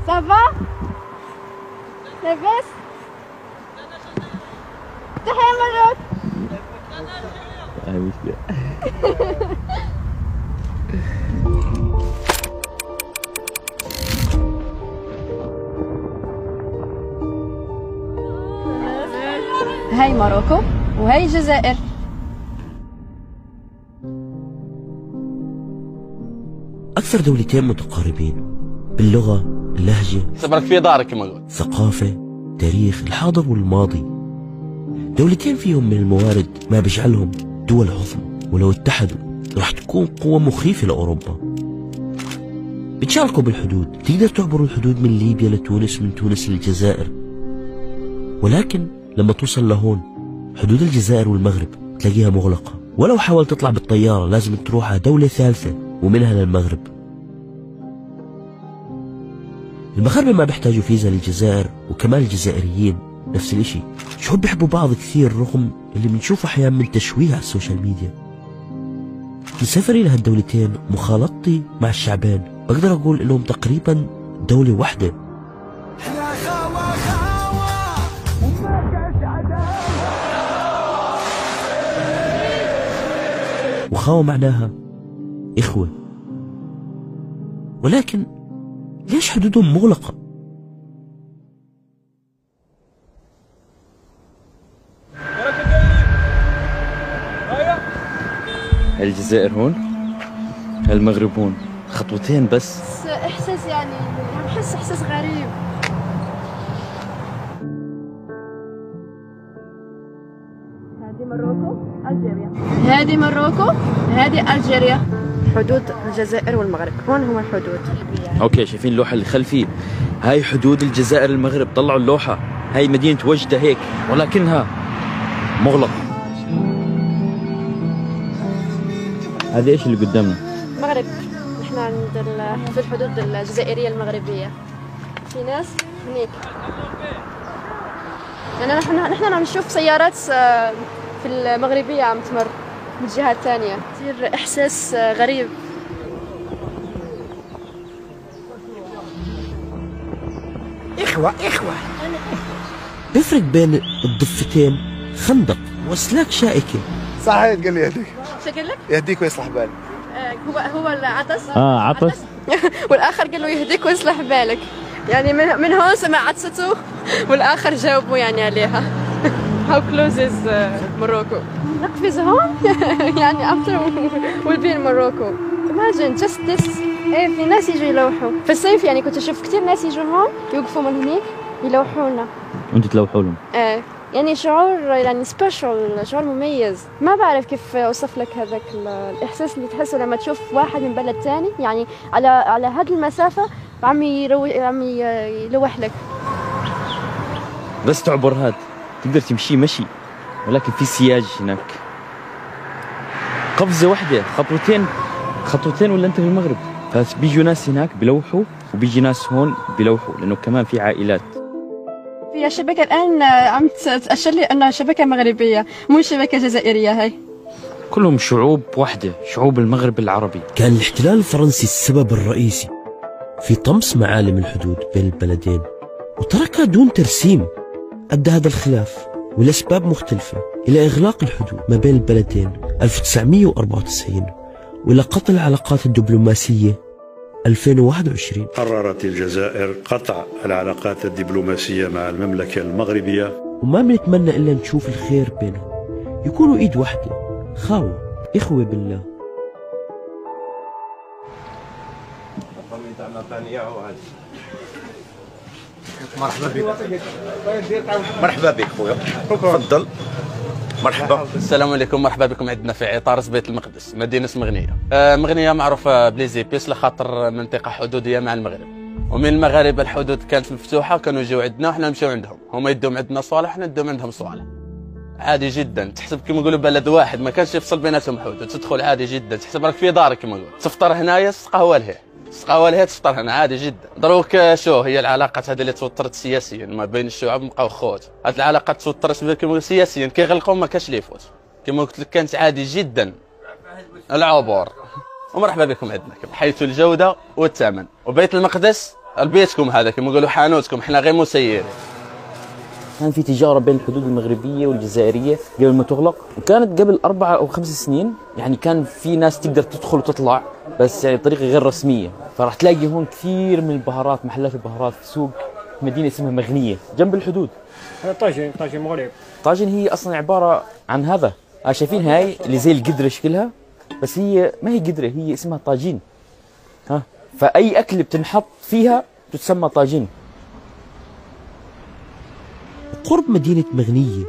سافا لاباس تحيا مروك. هاي مشكلة. هاي ماروكو وهاي الجزائر. أكثر دولتين متقاربين باللغة، اللهجة، صبرك في دارك كما قلت، ثقافة، تاريخ، الحاضر والماضي. دولتين فيهم من الموارد ما بيجعلهم دول عظمى، ولو اتحدوا راح تكون قوة مخيفة لأوروبا. بتشاركوا بالحدود، تقدر تعبروا الحدود من ليبيا لتونس، من تونس للجزائر. ولكن لما توصل لهون حدود الجزائر والمغرب تلاقيها مغلقة، ولو حاولت تطلع بالطيارة لازم تروح على دولة ثالثة ومنها للمغرب. المغاربة ما بيحتاجوا فيزا للجزائر، وكمان الجزائريين نفس الاشي. شعوب بيحبوا بعض كثير رغم اللي بنشوفه احيانا من تشويه على السوشيال ميديا. من سفري لهالدولتين ومخالطتي مع الشعبين بقدر اقول انهم تقريبا دولة واحدة. وخاوة معناها إخوة. ولكن ليش حدودهم مغلقة؟ الجزائر هون، المغرب هون، خطوتين بس. إحساس يعني بحس إحساس غريب. هذه مروكو، ألجيريا. هذه مروكو، هذه ألجيريا. حدود الجزائر والمغرب، هون هو الحدود. اوكي، شايفين اللوحة اللي خلفي؟ هاي حدود الجزائر المغرب. طلعوا اللوحة، هاي مدينة وجدة هيك ولكنها مغلقة. هذا ايش اللي قدامنا؟ المغرب. نحن عند في الحدود الجزائرية المغربية. في ناس هنيك. يعني نحن عم نشوف سيارات في المغربية عم تمر من الجهة الثانية. كثير إحساس غريب. إخوة بيفرق بين الضفتين خندق وأسلاك شائكة. صحيح تقول لي يهديك. شو قال لك؟ يهديك ويصلح بالك. هو العطس. عطس. والآخر قال له يهديك ويصلح بالك. يعني من هون سمع عطسته والآخر جاوبه يعني عليها. How close is Morocco? نقفز هون. يعني after we'll be in Morocco. Imagine just this. إيه في ناس يجوا يلوحوا. في الصيف يعني كنت أشوف كثير ناس يجوا هون يوقفوا من هنيك يلوحوا لنا. وانتوا تلوحوا لهم؟ إيه يعني شعور يعني سبيشال، شعور مميز. ما بعرف كيف أوصف لك هذاك الإحساس اللي تحسه لما تشوف واحد من بلد ثاني يعني على هذه المسافة عم يلوح لك. بس تعبر هاد تقدر تمشي مشي، ولكن في سياج هناك. قفزة واحدة، خطوتين ولا انت في المغرب. فبيجوا ناس هناك بلوحوا وبيجي ناس هون بلوحوا، لأنه كمان في عائلات. في شبكة الآن عم تأشر لي أنها شبكة مغربية مو شبكة جزائرية. هاي كلهم شعوب واحدة، شعوب المغرب العربي. كان الاحتلال الفرنسي السبب الرئيسي في طمس معالم الحدود بين البلدين وتركها دون ترسيم. أدى هذا الخلاف ولأسباب مختلفة إلى إغلاق الحدود ما بين البلدين 1994 وإلى قطع العلاقات الدبلوماسية 2021. قررت الجزائر قطع العلاقات الدبلوماسية مع المملكة المغربية، وما بنتمنى إلا نشوف الخير بينهم، يكونوا إيد واحدة، خاوة، إخوة بالله. مرحبا بك. مرحبا بك خويا، تفضل. مرحبا. السلام عليكم، مرحبا بكم عندنا في عطارة بيت المقدس مدينة مغنية. مغنية معروفة بليزيبيس لخاطر منطقة حدودية مع المغرب، ومن المغاربة الحدود كانت مفتوحة، كانوا يجوا عندنا وحنا نمشيو عندهم، هما يدوم عندنا صوالح وحنا ندوم عندهم صوالح. عادي جدا، تحسب كما نقولوا بلد واحد، ما كانش يفصل بيناتهم حدود، تدخل عادي جدا، تحسب راك في دارك كما نقول. تفطر هنايا تقهوى لهيه، تقهوى لهيه تفطر هنا عادي جدا. دروك شو هي العلاقات هذه اللي توترت سياسيا ما بين الشعوب بقاو خوت. هذه العلاقات توترت كما سياسيا كيغلقوا ما كانش اللي يفوت. كما قلت لك كانت عادي جدا العبور. ومرحبا بكم عندنا حيث الجودة والثمن. وبيت المقدس بيتكم هذا كما يقولوا حانوتكم، احنا غير مسيرين. كان في تجارة بين الحدود المغربية والجزائرية قبل ما تغلق، وكانت قبل 4 أو 5 سنين، يعني كان في ناس تقدر تدخل وتطلع بس يعني بطريقة غير رسمية. فراح تلاقي هون كثير من البهارات، محلات البهارات في سوق مدينة اسمها مغنية جنب الحدود. طاجين مغرب. طاجين هي أصلا عبارة عن هذا، شايفين هاي اللي زي القدرة شكلها، بس هي ما هي قدرة، هي اسمها طاجين. فأي أكل بتنحط فيها تسمى طاجين. قرب مدينة مغنية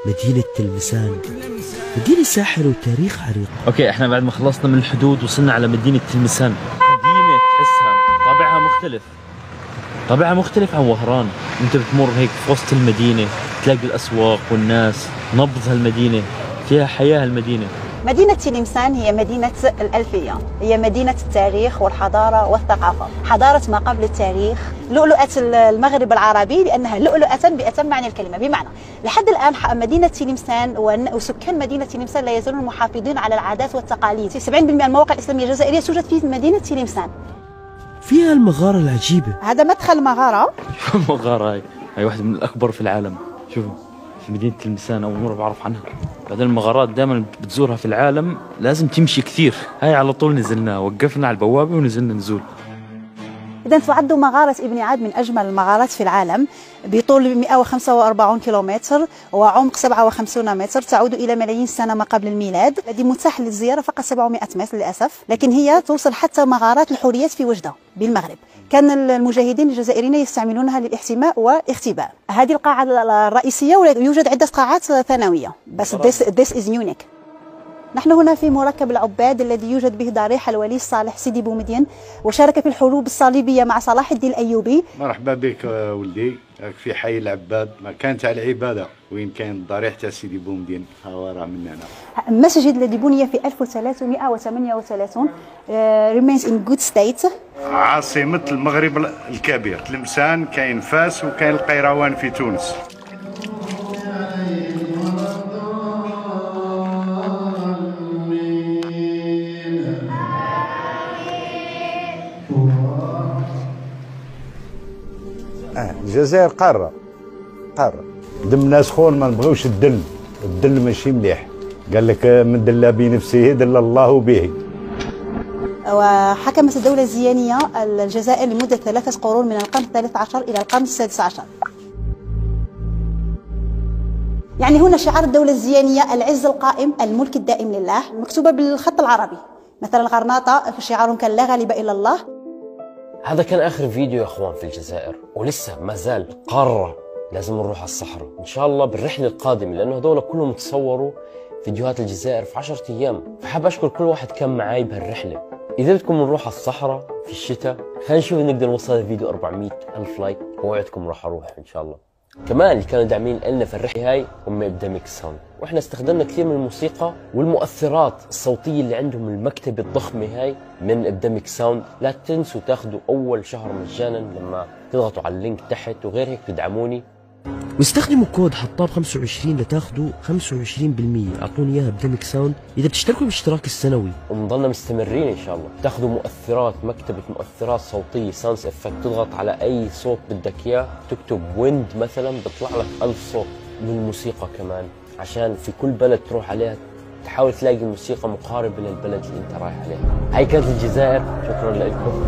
مدينة تلمسان، مدينة ساحرة وتاريخ عريق. اوكي احنا بعد ما خلصنا من الحدود وصلنا على مدينة تلمسان. قديمة تحسها، طابعها مختلف عن وهران. انت بتمر هيك في وسط المدينة تلاقي الأسواق والناس، نبض هالمدينة، فيها حياة هالمدينة. مدينة تلمسان هي مدينة الألفية، هي مدينة التاريخ والحضارة والثقافة، حضارة ما قبل التاريخ، لؤلؤة المغرب العربي لأنها لؤلؤة بأتم معنى الكلمة. بمعنى لحد الآن مدينة تلمسان وسكان مدينة تلمسان لا يزالون محافظين على العادات والتقاليد. 70% من المواقع الإسلامية الجزائرية توجد في مدينة تلمسان. فيها المغارة العجيبة. هذا مدخل مغارة. المغارة هاي واحدة من الأكبر في العالم. شوفوا في مدينة تلمسان، أول مرة بعرف عنها. بعدين المغارات دائما بتزورها في العالم لازم تمشي كثير. هاي على طول نزلنا، وقفنا على البوابة ونزلنا نزول. إذا تعد مغارة ابن عاد من أجمل المغارات في العالم، بطول 145 كيلومتر وعمق 57 متر، تعود إلى ملايين السنة ما قبل الميلاد. الذي متاح للزيارة فقط 700 متر للأسف، لكن هي توصل حتى مغارات الحوريات في وجدة بالمغرب. كان المجاهدين الجزائريين يستعملونها للاحتماء والاختباء. هذه القاعة الرئيسية، ويوجد عدة قاعات ثانوية، بس this is unique. نحن هنا في مركب العباد الذي يوجد به ضريح الولي صالح سيدي بومدين، وشارك في الحروب الصليبية مع صلاح الدين الأيوبي. مرحبا بك ولدي، في حي العباد، مكان تاع العبادة وين كاين الضريح تاع سيدي بومدين، ها ورا مننا. المسجد الذي بني في 1338 remains in good state. عاصمة المغرب الكبير تلمسان، كاين فاس وكاين القيروان في تونس. الجزائر قارة دم سخون، ما نبغيوش الدل ماشي مليح. قال لك من دل بنفسه دل الله به. وحكمت الدولة الزيانية الجزائر لمدة 3 قرون من القرن 13 إلى القرن 16. يعني هنا شعار الدولة الزيانية العز القائم، الملك الدائم لله، مكتوبة بالخط العربي. مثلا غرناطة في شعارهم كان لا غالب إلا الله. هذا كان آخر فيديو يا أخوان في الجزائر، ولسه ما زال قارة لازم نروح على الصحراء إن شاء الله بالرحلة القادمة، لأنه هذول كلهم تصوروا فيديوهات الجزائر في 10 أيام. فحاب أشكر كل واحد كان معاي بهالرحلة. إذا بدكم نروح على الصحراء في الشتاء، خلينا نشوف نقدر نوصل الفيديو 400,000 لايك، ووعدكم راح أروح إن شاء الله. كمان اللي كانوا داعمين لنا في الرحلة هاي هم ابداميك ساوند، واحنا استخدمنا كثير من الموسيقى والمؤثرات الصوتية اللي عندهم المكتبة الضخمة هاي من ابداميك ساوند. لا تنسوا تاخذوا أول شهر مجانا لما تضغطوا على اللينك تحت، وغير هيك تدعموني. واستخدموا كود حطاب 25 لتاخذوا 25%. اعطوني اياها ابداميك ساوند اذا بتشتركوا بالاشتراك السنوي، ونضلنا مستمرين ان شاء الله. تاخذوا مؤثرات، مكتبة مؤثرات صوتية، ساوندز افكت، تضغط على اي صوت بدك اياه، تكتب ويند مثلا بيطلع لك 1000 صوت للموسيقى كمان، عشان في كل بلد تروح عليها تحاول تلاقي موسيقى مقاربة للبلد اللي انت رايح عليها. هاي كانت الجزائر، شكرا لكم.